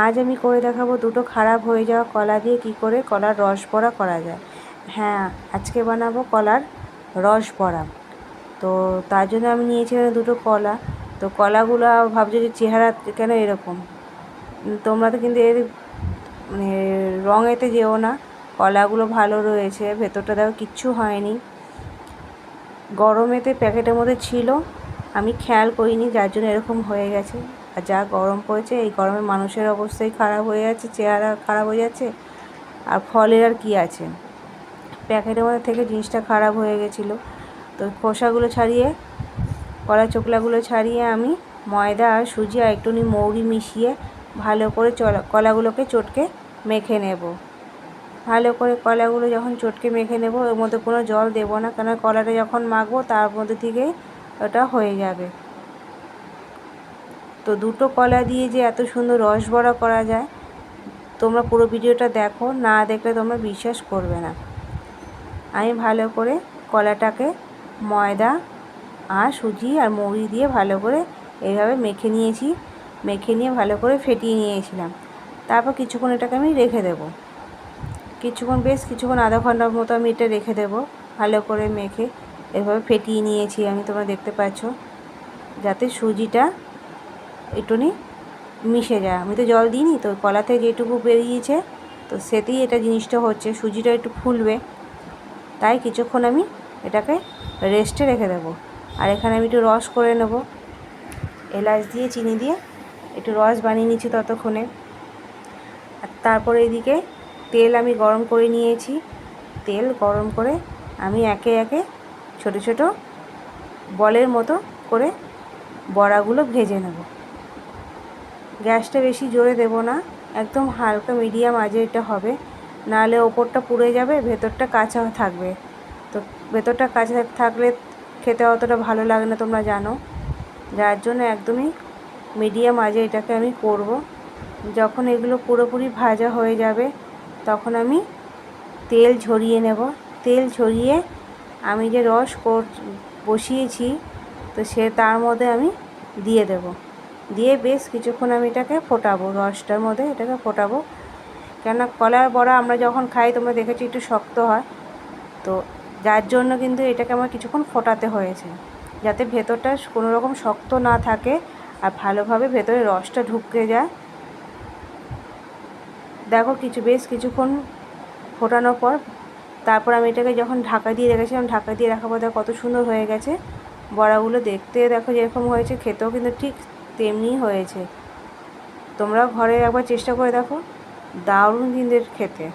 আজ আমি করে দেখাবো দুটো খারাপ হয়ে যাওয়া কলা দিয়ে কী করে কলার রস বড়া করা যায়। হ্যাঁ, আজকে বানাবো কলার রস বড়া। তো তার জন্য আমি নিয়েছি এখানে দুটো কলা। তো কলাগুলো ভাবছো যে চেহারা কেন এরকম, তোমরা তো কিন্তু এর মানে রঙেতে যেও না, কলাগুলো ভালো রয়েছে, ভেতরটা দেখো কিচ্ছু হয়নি। গরমেতে প্যাকেটের মধ্যে ছিল, আমি খেয়াল করিনি, যার জন্য এরকম হয়ে গেছে। আর যা গরম পড়েছে, এই গরমে মানুষের অবস্থাই খারাপ হয়ে যাচ্ছে, চেহারা খারাপ হয়ে যাচ্ছে, আর ফলের আর কী আছে। প্যাকেটের মধ্যে থেকে জিনিসটা খারাপ হয়ে গেছিলো। তো খোসাগুলো ছাড়িয়ে, কলা চোকলাগুলো ছাড়িয়ে আমি ময়দা আর সুজি আর একটুখানি মৌরি মিশিয়ে ভালো করে কলাগুলোকে চটকে মেখে নেব। ভালো করে কলাগুলো যখন চটকে মেখে নেব, ওর মধ্যে কোনো জল দেবো না, কেন কলাটা যখন মাখবো তার মধ্যে থেকেই ওটা হয়ে যাবে। তো দুটো কলা দিয়ে যে এত সুন্দর রস বড়া করা যায়, তোমরা পুরো ভিডিওটা দেখো, না দেখলে তোমরা বিশ্বাস করবে না। আমি ভালো করে কলাটাকে ময়দা আর সুজি আর মৌরি দিয়ে ভালো করে এইভাবে মেখে নিয়েছি। মেখে নিয়ে ভালো করে ফেটিয়ে নিয়েছিলাম। তারপর কিছুক্ষণ এটাকে আমি রেখে দেবো। বেশ কিছুক্ষণ আধা ঘন্টার মতো আমি এটা রেখে দেবো। ভালো করে মেখে এভাবে ফেটিয়ে নিয়েছি আমি, তোমরা দেখতে পাচ্ছ, যাতে সুজিটা একটুখানি মিশে যায়। আমি তো জল দিইনি, তো কলা থেকে যেটুকু বেরিয়েছে তো সেতেই এটা জিনিসটা হচ্ছে, সুজিটা একটু ফুলবে, তাই কিছুক্ষণ আমি এটাকে রেস্টে রেখে দেবো। আর এখানে আমি একটু রস করে নেব, এলাচ দিয়ে চিনি দিয়ে একটু রস বানিয়ে নিচ্ছি ততক্ষণে। আর তারপরে এদিকে তেল আমি গরম করে নিয়েছি। তেল গরম করে আমি একে একে ছোট ছোট বলের মতো করে বড়াগুলো ভেজে নেব। গ্যাসটা বেশি জোরে দেব না, একদম হালকা মিডিয়াম আঁচে এটা হবে, নাহলে ওপরটা পুড়ে যাবে, ভেতরটা কাঁচা থাকবে। তো ভেতরটা কাঁচা থাকলে খেতে অতটা ভালো লাগে না, তোমরা জানো, যার জন্য একদমই মিডিয়াম আঁচে এটাকে আমি করব। যখন এগুলো পুরোপুরি ভাজা হয়ে যাবে তখন আমি তেল ঝরিয়ে নেব। তেল ঝরিয়ে আমি যে রস বসিয়েছি তো তার মধ্যে আমি দিয়ে দেব। দিয়ে বেশ কিছুক্ষণ আমি এটাকে ফোটাবো, রসটার মধ্যে এটাকে ফোটাবো। কেননা কলার বড়া আমরা যখন খাই তোমরা দেখেছি একটু শক্ত হয়, তো যার জন্য কিন্তু এটাকে আমার কিছুক্ষণ ফোটাতে হয়েছে, যাতে ভেতরটা কোনো রকম শক্ত না থাকে আর ভালোভাবে ভেতরে রসটা ঢুকে যায়। দেখো বেশ কিছুক্ষণ ফোটানোর পর তারপর আমি এটাকে যখন ঢাকা দিয়ে রেখেছিলাম, ঢাকা দিয়ে রাখার পর দেখো কত সুন্দর হয়ে গেছে বড়াগুলো। দেখতে দেখো যেরকম হয়েছে, খেতেও কিন্তু ঠিক তেমনিই হয়েছে। তোমরা ঘরে একবার চেষ্টা করে দেখো, দারুণ কিন্তু খেতে।